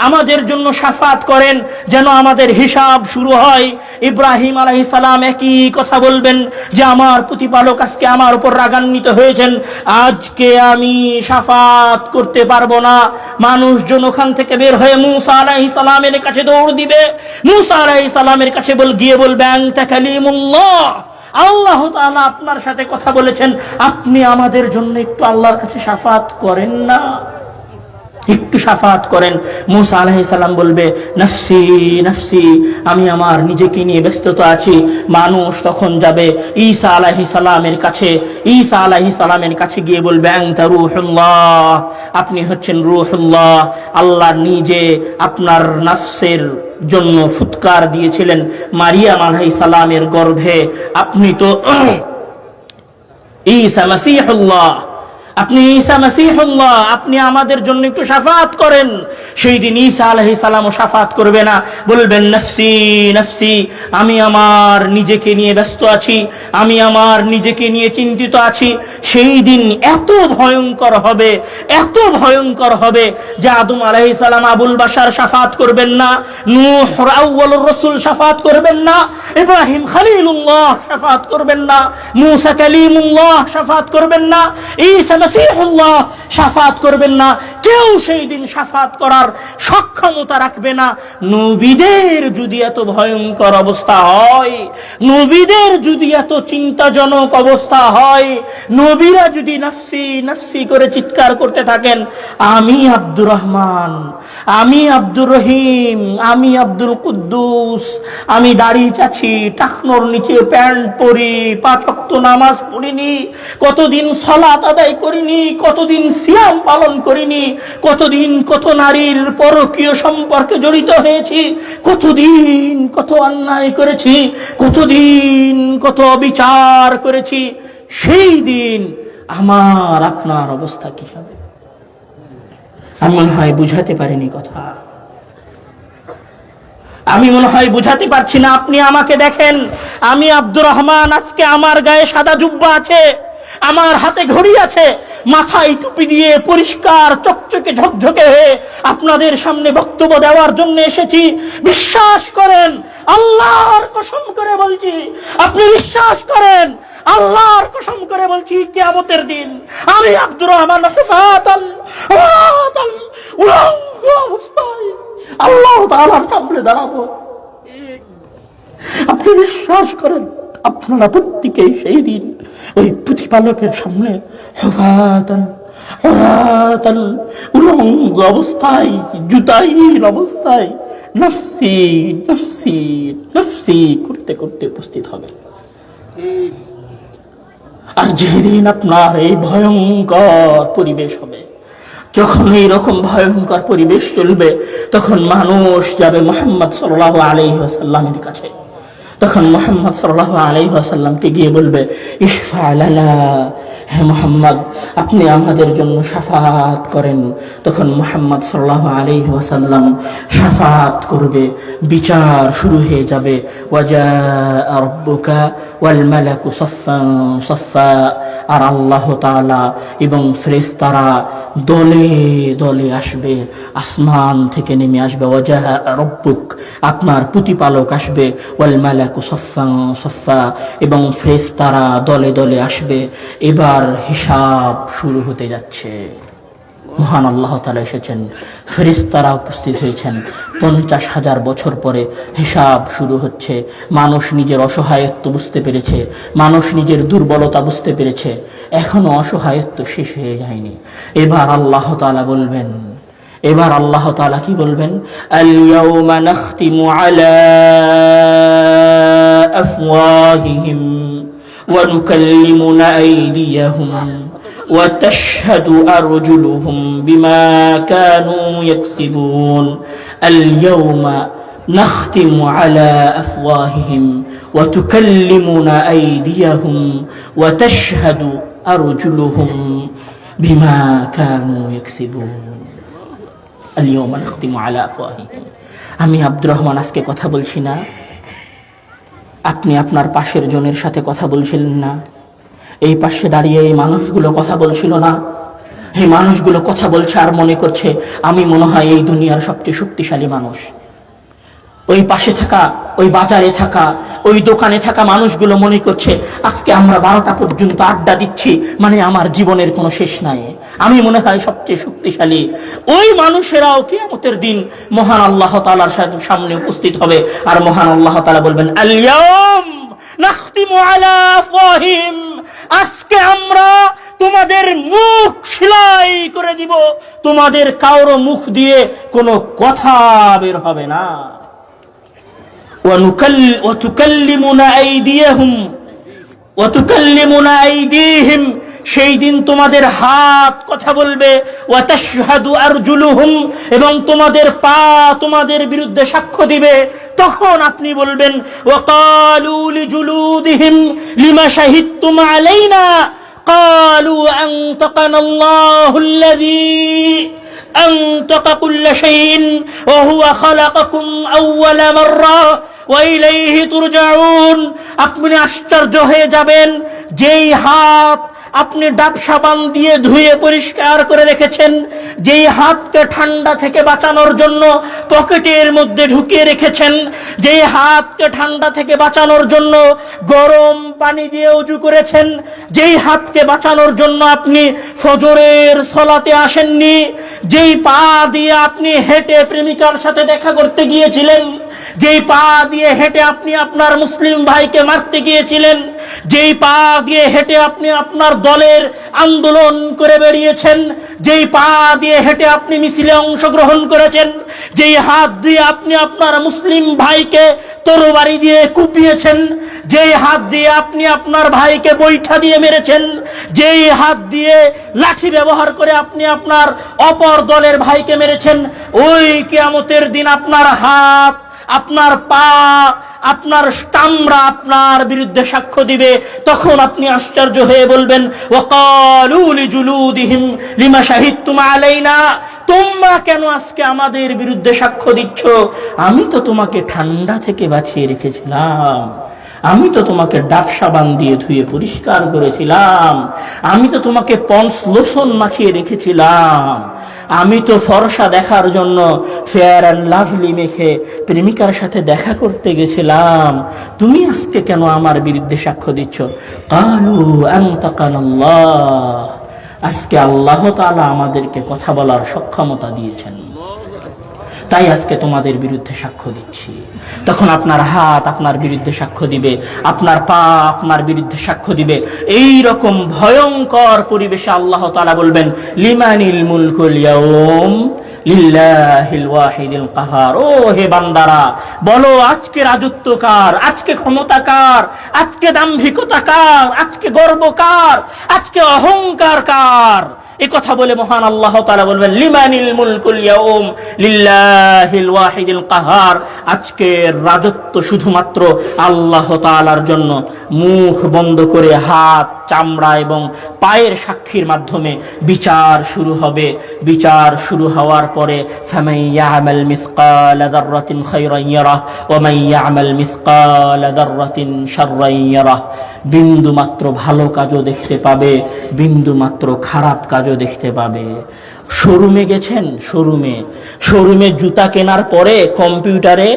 আমাদের জন্য শাফাত করেন যেন আমাদের হিসাব শুরু হয়। ইব্রাহিম আলাইহিস সালাম একই কথা বলবেন যে আমার প্রতিপালক আজকে আমার উপর রাগান্বিত হয়েছেন, আজকে আমি শাফাত করতে পারবো না। মানুষজন ওখান থেকে বের হয়ে মূসা আলাইহিস সালামের কাছে দৌড় দিবে। মূসা আলাইহিস সালামের কাছে গিয়ে বলবে আনতা কালিমুল্লাহ, আল্লাহ তাআলা আপনার সাথে কথা বলেছেন, আপনি আমাদের জন্য একটু আল্লাহর কাছে শাফাত করেন না, একটু শাফাত করেন। মূসা আলাইহিস সালাম বলবে নফসি নফসি, আমি আমার নিজেকে নিয়ে ব্যস্ততা আছি। মানুষ তখন যাবে ঈসা আলাইহিস সালামের কাছে। ঈসা আলাইহিস সালামের কাছে গিয়ে বলবে আনতা রূহুল্লাহ, আপনি হচ্ছেন রূহুল্লাহ, আল্লাহ নিজে আপনার নফসের জন্য ফুৎকার দিয়েছিলেন মারিয়াম আলাইহিস সালামের গর্ভে, আপনি তো ঈসা মাসীহুল্লাহ, আপনি ঈসা মাসীহুল্লাহ, আপনি আমাদের জন্য একটু শাফাত করেন। সেই দিন ঈসা আলাইহিস সালামও শাফাত করবে না, বলবেন নফসি নফসি, আমি আমার নিজেকে নিয়ে ব্যস্ত আছি, আমি আমার নিজেকে নিয়ে চিন্তিত আছি। সেই দিন এত ভয়ঙ্কর হবে, এত ভয়ঙ্কর হবে যে আদম আলাইহিস সালাম আবুল বাশার শাফাত করবেন না, নূহ আউয়ালুর রাসূল শাফাত করবেন না, ইব্রাহিম খলিলুল্লাহ শাফাত করবেন না, মূসা কালিমুল্লাহ শাফাত করবেন না, ঈসা মাসীহুল্লাহ শাফাত করবেন না। কেউ সেই দিন শাফাত করার সক্ষমতা রাখবে না। নবীদের যদি এত ভয়ঙ্কর অবস্থা হয়, নবীদের যদি এত চিন্তাজনক অবস্থা হয়, নবীরা যদি নফসি নফসি করে চিৎকার করতে থাকেন, আমি আব্দুর রহমান, আমি আব্দুর রহিম, আমি আব্দুল কুদ্দুস, আমি দাড়ি চাচ্ছি, টাকনোর নিচে প্যান্ট পরি, 5 ওয়াক্ত নামাজ পড়িনি, কতদিন সালাত আদায় করিনি, কতদিন সিয়াম পালন করিনি, কতদিন কত নারীর পরকীয় সম্পর্কে জড়িত হয়েছি, কতদিন কত অন্যায় করেছি, কতদিন কত অবিচার করেছি, সেই দিন আমার আপনার অবস্থা কি হবে? আমি মনে হয় বুঝাতে পারিনি কথা, আমি মনে হয় বুঝাতে পারছি না। আপনি আমাকে দেখেন, আমি আব্দুর রহমান, আজকে আমার গায়ে সাদা জুব্বা আছে, আমার হাতে ঘড়ি আছে, মাথায় টুপি দিয়ে পরিষ্কার চকচকে ঝকঝকে হয়ে আপনাদের সামনে বক্তব্য দেওয়ার জন্য এসেছি। বিশ্বাস করেন, আল্লাহর কসম করে বলছি, আপনি বিশ্বাস করেন, আল্লাহর কসম করে বলছি, কিয়ামতের দিন আমি আব্দুর রহমান হুফাতাল উলঙ্গ অবস্থায় আল্লাহ তাআলার সামনে দাঁড়াবো। আপনি বিশ্বাস করেন, আপনারা প্রত্যেকেই সেই দিন ওই প্রতিপালকের সামনে হুফাতান হুরাতান উলঙ্গ অবস্থায়, জুতাহীন অবস্থায় নফসি নফসি নফসি করতে করতে উপস্থিত হবে। আর যেদিন আপনার এই ভয়ঙ্কর পরিবেশ হবে, যখন এইরকম ভয়ঙ্কর পরিবেশ চলবে, তখন মানুষ যাবে মুহাম্মদ সাল্লাল্লাহু আলাইহি ওয়াসাল্লামের কাছে, তখন মুহাম্মদ সাল্লাল্লাহু আলাইহি ওয়াসাল্লামকে গিয়ে বলবে, ইশফা লানা, হে মুহাম্মদ আপনি আমাদের জন্য শাফাত করেন। তখন মুহাম্মদ সাল্লাল্লাহু আলাইহি ওয়াসাল্লাম শাফাত করবে, বিচার শুরু হয়ে যাবে। ওয়াজা রাব্বুকা ওয়াল মালাকু সাফফান সাফফা, আর আল্লাহ তাআলা এবং ফেরেশতারা দলে দলে আসবে, আসমান থেকে নেমে আসবে। ওয়াজা রাব্বুক, আপনার প্রতিপালক আসবে, ওয়াল মালাকু সাফফান সাফফা, এবং ফেরেশতারা দলে দলে আসবে। এবার হিসাব শুরু হতে যাচ্ছে। মহান আল্লাহ তাআলা এসেছেন, ফেরেশতারা উপস্থিত হয়েছেন। 50,000 বছর পরে হিসাব শুরু হচ্ছে। মানুষ নিজের অসহায়ত্ব বুঝতে পেরেছে, মানুষ নিজের দুর্বলতা বুঝতে পেরেছে, এখনো অসহায়ত্ব শেষ হয়ে যায়নি। এবার আল্লাহ তাআলা বলবেন, এবার আল্লাহ তাআলা কি বলবেন? আল ইয়াউমা নাখতিমু আলা আফওয়াহিহিম ওয়া নুকাল্লিমুনা আইদিয়াহুম ওয়া তাশহাদু আরজুলুহুম বিমা কানু ইয়াকসিবুন। আল ইয়াউমা নাখতিমু আলা আফওয়াহিহিম ওয়া তুকাল্লিমুনা আইদিয়াহুম ওয়া তাশহাদু আরজুলুহুম বিমা কানু ইয়াকসিবুন। আল ইয়াউমা নাখতিমু আলা আফওয়াহিহিম। আমি আব্দুর রহমান আজকে কথা বলছি না, আপনি আপনার পাশের জনের সাথে কথা বলছিলেন না, এই পাশে দাঁড়িয়ে এই মানুষগুলো কথা বলছিল না, এই মানুষগুলো কথা বলছে আর মনে করছে আমি মনে হয় এই দুনিয়ার সবচেয়ে শক্তিশালী মানুষ। ওই পাশে থাকা, ওই বাজারে থাকা, ওই দোকানে থাকা মানুষগুলো মনে করছে আজকে আমরা 12টা পর্যন্ত আড্ডা দিচ্ছি, মানে আমার জীবনের কোনো শেষ নাই, আমি মনে হয় সবচেয়ে শক্তিশালী। ওই মানুষেরাও কিয়ামতের দিন মহান আল্লাহ তাআলার সামনে উপস্থিত হবে, আর মহান আল্লাহ তাআলা বলবেন, আল ইয়াউম নাখতিমু আলা আফওয়াহিম, আজকে আমরা তোমাদের মুখ সেলাই করে দিব, তোমাদের কারো মুখ দিয়ে কোনো কথা বের হবে না। ওয়া তুকাল্লিমুনা আইদিয়াহুম ওয়া তুকাল্লিমুনা আইদিহিম, সেই দিন তোমাদের হাত কথা বলবে, ওয়া তাশহাদু আরজুলুহুম, এবং তোমাদের পা তোমাদের বিরুদ্ধে সাক্ষ্য দিবে। তখন আপনি বলবেন ওয়া ক্বালু লিজুলুদিহিম লিমা শাহিদতুম আলাইনা ক্বালু আনতাকানাল্লাহুল্লাযী আনতাকা কুল্লা শাইইন ওয়া হুয়া খালাকাকুম আউওয়ালা মাররা ওয়া ইলাইহি তুরজাউন। আপনি আশ্চর্য হয়ে যাবেন, যেই হাত আপনি ডাব সাবান দিয়ে ধুয়ে পরিষ্কার করে রেখেছেন, যেই হাতকে ঠান্ডা থেকে বাঁচানোর জন্য পকেটের মধ্যে ঢুকিয়ে রেখেছেন, যেই হাতকে ঠান্ডা থেকে বাঁচানোর জন্য গরম পানি দিয়ে ওযু করেছেন, যেই হাতকে বাঁচানোর জন্য আপনি ফজরের সালাতে আসেননি, যেই পা দিয়ে আপনি হেঁটে প্রেমিকার সাথে দেখা করতে গিয়েছিলেন, যেই পা দিয়ে হেঁটে আপনি আপনার মুসলিম ভাইকে মারতে গিয়েছিলেন, যেই পা দিয়ে হেঁটে আপনি আপনার দলের আন্দোলন করে বেরিয়েছেন, যেই পা দিয়ে হেঁটে আপনি মিছিলে অংশগ্রহণ করেছেন, যেই হাত দিয়ে আপনি আপনার মুসলিম ভাইকে তরবারি দিয়ে কুপিয়েছেন, যেই হাত দিয়ে আপনি আপনার ভাইকে বৈঠা দিয়ে মেরেছেন, যেই হাত দিয়ে লাঠি ব্যবহার করে আপনি আপনার অপর দলের ভাইকে মেরেছেন, ওই কিয়ামতের দিন আপনার হাত, আপনার পা, আপনার চামড়া আপনার বিরুদ্ধে সাক্ষ্য দিবে। তখন আপনি আশ্চর্য হয়ে বলবেন ওয়া ক্বালু লিজুলুদিহিম লিমা শাহিদতুম আলাইনা, তোমরা কেন আজকে আমাদের বিরুদ্ধে সাক্ষ্য দিচ্ছ? আমি তো তোমাকে ঠান্ডা থেকে বাঁচিয়ে রেখেছিলাম, আমি তো তোমাকে ডাব সাবান দিয়ে ধুয়ে পরিষ্কার করেছিলাম, আমি তো তোমাকে পন্স লোশন মাখিয়ে রেখেছিলাম, আমি তো ফর্সা দেখার জন্য ফেয়ার অ্যান্ড লাভলি মেখে প্রেমিকার সাথে দেখা করতে গেছিলাম, তুমি আজকে কেন আমার বিরুদ্ধে সাক্ষ্য দিচ্ছ? ক্বালু আনতাকানাল্লাহ, আজকে আল্লাহ তাআলা আমাদেরকে কথা বলার সক্ষমতা দিয়েছেন, তাই আজকে তোমাদের বিরুদ্ধে সাক্ষ্য দিচ্ছি। তখন আপনার হাত আপনার বিরুদ্ধে সাক্ষ্য দিবে, আপনার পা আপনার বিরুদ্ধে সাক্ষ্য দিবে। এই রকম ভয়ঙ্কর পরিবেশে আল্লাহ তাআলা বলবেন লিমানিল মুলকুল ইয়াউম লিল্লাহিল ওয়াহিদিল কাহার। ও হে বান্দারা, বলো আজকে রাজত্ব কার, আজকে ক্ষমতা কার, আজকে দাম্ভিকতা কার, আজকে গর্ব কার, আজকে অহংকার কার? এই কথা বলে মহান আল্লাহ তাআলা বলবেন লিমানিল মুলকুল ইয়াউম লিল্লাহিল ওয়াহিদিল কাহার। আজকে রাজত্ব শুধুমাত্র আল্লাহ তাআলার জন্য। মুখ বন্ধ করে হাত, চামড়া এবং পায়ের সাক্ষীর মাধ্যমে বিচার শুরু হবে। বিচার শুরু হওয়ার পরে ফামান ইয়ামাল মিসকালা যাররাতিন খায়রান ইয়ারাহ ওয়া মান ইয়ামাল মিসকালা যাররাতিন শাররান ইয়ারাহ। বিন্দু মাত্র ভালো কাজও দেখতে পাবে, বিন্দু মাত্র খারাপ কাজও দেখতে পাবে। শোরুমে গেছেন, শোরুমে জুতা কেনার পরে কম্পিউটারে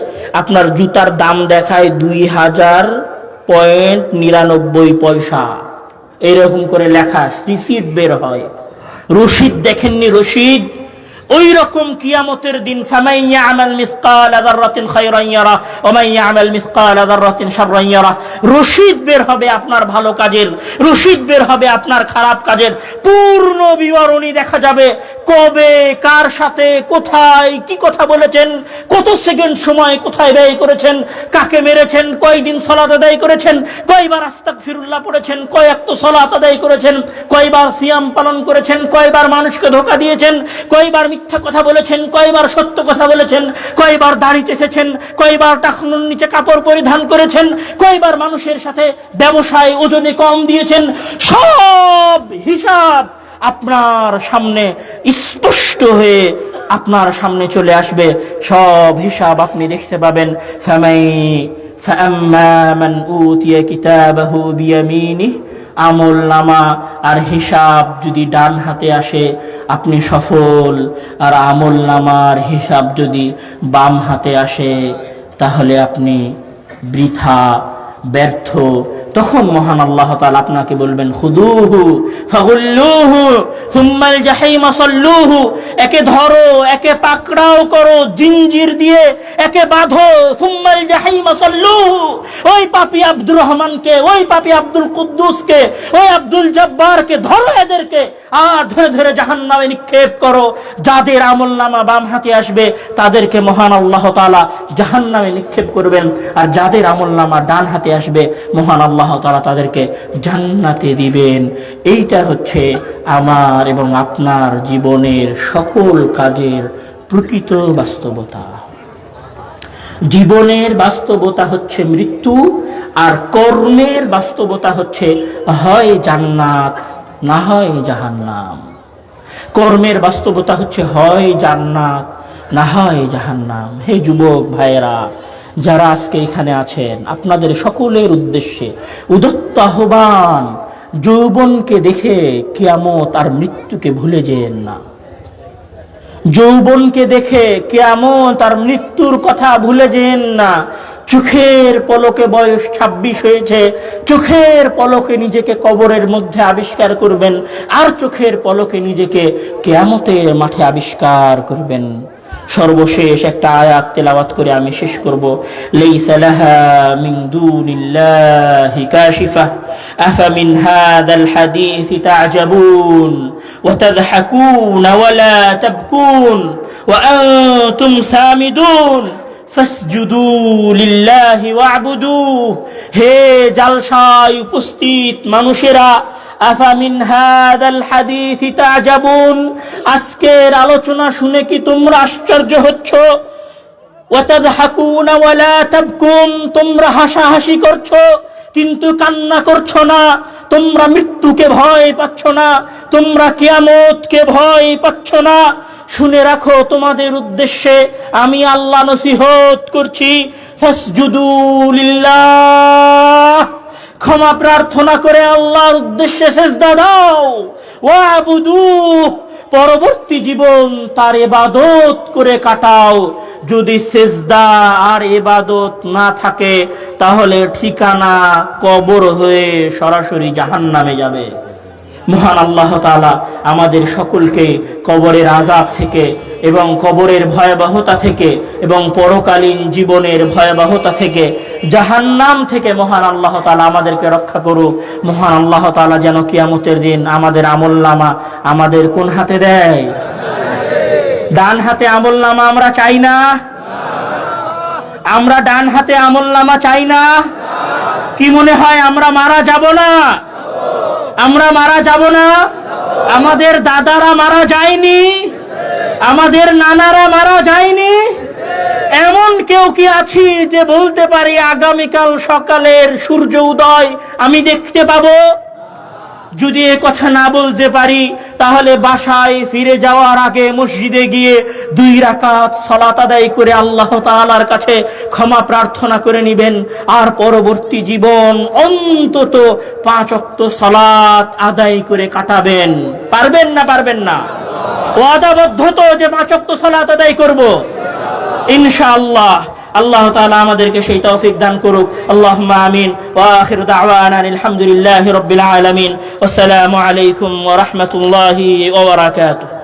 আপনার জুতার দাম দেখায় 2000.99 এইরকম করে লেখা, রিসিট বের হয়, রশিদ দেখেননি? রশিদ ওই রকম কিয়ামতের দিন ফামান ইয়ামাল মিসকালা যাররাতিন খায়রান ইয়ারা ওয়া মান ইয়ামাল মিসকালা যাররাতিন শাররান ইয়ারা। রশিদ বের হবে আপনার ভালো কাজের, রশিদ বের হবে আপনার খারাপ কাজের। পূর্ণ বিবরণী দেখা যাবে, কবে, কার সাথে, কোথায়, কি কথা বলেছেন, কত সেকেন্ড সময় কোথায় ব্যয় করেছেন, কাকে মেরেছেন, কয়দিন সালাত আদায় করেছেন, কয়বার আস্তাগফিরুল্লাহ পড়েছেন, কয় ওয়াক্ত সালাত আদায় করেছেন, কয়বার সিয়াম পালন করেছেন, কয়বার মানুষকে ধোঁকা দিয়েছেন, কয়বার মিথ্যা কথা বলেছেন, কয়বার সত্য কথা বলেছেন, কয়বার দাড়ি চেঁচেছেন, কয়বার টাকনুর নিচে কাপড় পরিধান করেছেন, কয়বার মানুষের সাথে ব্যবসায় ওজনে কম দিয়েছেন। সব হিসাব আপনার সামনে স্পষ্ট হয়ে আপনার সামনে চলে আসবে, সব হিসাব আপনি দেখতে পাবেন। ফাআম্মা মান উতিয়া কিতাবাহু বিয়ামিনিহি, আমল নামা আর হিসাব যদি ডান হাতে আসে আপনি সফল, আর আমল নামার হিসাব যদি বাম হাতে আসে তাহলে আপনি বৃথা, ব্যর্থ। তখন মহান আল্লাহ তাআলা আপনাকে বলবেন খুদুহু ফাগুল্লুহু সুম্মাল জাহিম সাল্লুহু। একে ধরো, একে পাকড়াও করো জিঞ্জির দিয়ে, একে বাঁধো। সুম্মাল জাহিম সাল্লুহু, ওই পাপী আব্দুর রহমানকে, ওই পাপী আব্দুল কুদ্দুসকে, ওই আব্দুল জব্বারকে ধরো, এদেরকে আর ধরে ধরে জাহান্নামে নিক্ষেপ করো। যাদের আমলনামা বাম হাতে আসবে তাদেরকে মহান আল্লাহ তাআলা জাহান্নামে নিক্ষেপ করবেন, আর যাদের আমলনামা ডান হাতে জান্নাতে আসবে, মহান আল্লাহ তাআলা তাদেরকে জান্নাতে দিবেন। এইটা হচ্ছে আমার এবং আপনার জীবনের সকল কাজের প্রকৃত বাস্তবতা। জীবনের বাস্তবতা হচ্ছে মৃত্যু, আর কর্মের বাস্তবতা হচ্ছে হয় জান্নাত না হয় জাহান্নাম। কর্মের বাস্তবতা হচ্ছে হয় জান্নাত না হয় জাহান্নাম। হে যুবক ভাইয়েরা, যারা আজকে এখানে আছেন, আপনাদের সকলের উদ্দেশ্যে উদাত্ত আহ্বান, যৌবনকে দেখে কিয়ামত আর মৃত্যুকে ভুলে যেন না। যৌবনকে দেখে কিয়ামত আর মৃত্যুর কথা ভুলে যেন না। চোখের পলকে বয়স 26 হয়েছে, চোখের পলকে নিজেকে কবরের মধ্যে আবিষ্কার করবেন, আর চোখের পলকে নিজেকে কিয়ামতের মাঠে আবিষ্কার করবেন। সর্বশেষ একটা আয়াত তেলাওয়াত করে আমি শেষ করব। লাইসা লাহা মিন দুনিল্লাহি কাশিফা আফামিন হাযাল হাদীসি তা'জাবুন ওয়া তাযহাকুনা ওয়া লা তাবকুন ওয়া আনতুম সামিদুন ফাসজুদু লিল্লাহি ওয়া'বুদু। হে জালসায় উপস্থিত মানুষেরা, আফামিন হাযাল হাদীসি তা'জাবুন, আজকের আলোচনা শুনে কি তোমরা আশ্চর্য হচ্ছ? ওয়া তাযহাকুনা ওয়া লা তাবকুন, তোমরা হাসাহাসি করছো কিন্তু কান্না করছো না। তোমরা মৃত্যুকে ভয় পাচ্ছ না, তোমরা কিয়ামতকে ভয় পাচ্ছ না। শুনে রাখো, তোমাদের উদ্দেশ্যে আমি আল্লাহ নসিহত করছি, ফাসজুদু লিল্লাহ, ক্ষমা প্রার্থনা করে আল্লাহর উদ্দেশ্যে সিজদা দাও। ওয়া'বুদুহ, পরবর্তী জীবন তার ইবাদত করে কাটাও। যদি সিজদা আর ইবাদত না থাকে, তাহলে ঠিকানা কবর হয়ে সরাসরি জাহান্নামে যাবে। মহান আল্লাহ তাআলা আমাদের সকলকে কবরের আযাব থেকে এবং কবরের ভয়াবহতা থেকে এবং পরকালীন জীবনের ভয়াবহতা থেকে, জাহান্নাম থেকে মহান আল্লাহ তাআলা আমাদেরকে রক্ষা করুক। মহান আল্লাহ তাআলা যেন কিয়ামতের দিন আমাদের আমলনামা আমাদের কোন হাতে দেয়? ডান হাতে আমলনামা আমরা চাই না? আমরা ডান হাতে আমলনামা চাই না? কি মনে হয় আমরা মারা যাব না? আমরা মারা যাব না? আমাদের দাদারা মারা যায়নি? আমাদের নানারা মারা যায়নি? এমন কেউ কি আছি যে বলতে পারি আগামীকাল সকালের সূর্য উদয় আমি দেখতে পাবো? যদি এ কথা না বলতে পারি, তাহলে বাসায় ফিরে যাওয়ার আগে মসজিদে গিয়ে 2 রাকাত সালাত আদায় করে আল্লাহ তাআলার কাছে ক্ষমা প্রার্থনা করে নেবেন। আর পরবর্তী জীবন অন্তত 5 ওয়াক্ত সালাত আদায় করে কাটাবেন। পারবেন না? পারবেন না? ওয়াদাবদ্ধ তো যে 5 ওয়াক্ত সালাত আদায় করব ইনশাআল্লাহ। আল্লাহ তাআলা আমাদেরকে সেই তৌফিক দান করুক। আল্লাহুম্মা আমিন। ওয়া আখিরু দাওয়ানা আলহামদুলিল্লাহি রাব্বিল আলামিন। আসসালামু আলাইকুম ওয়া রাহমাতুল্লাহি ওয়া বারাকাতুহু।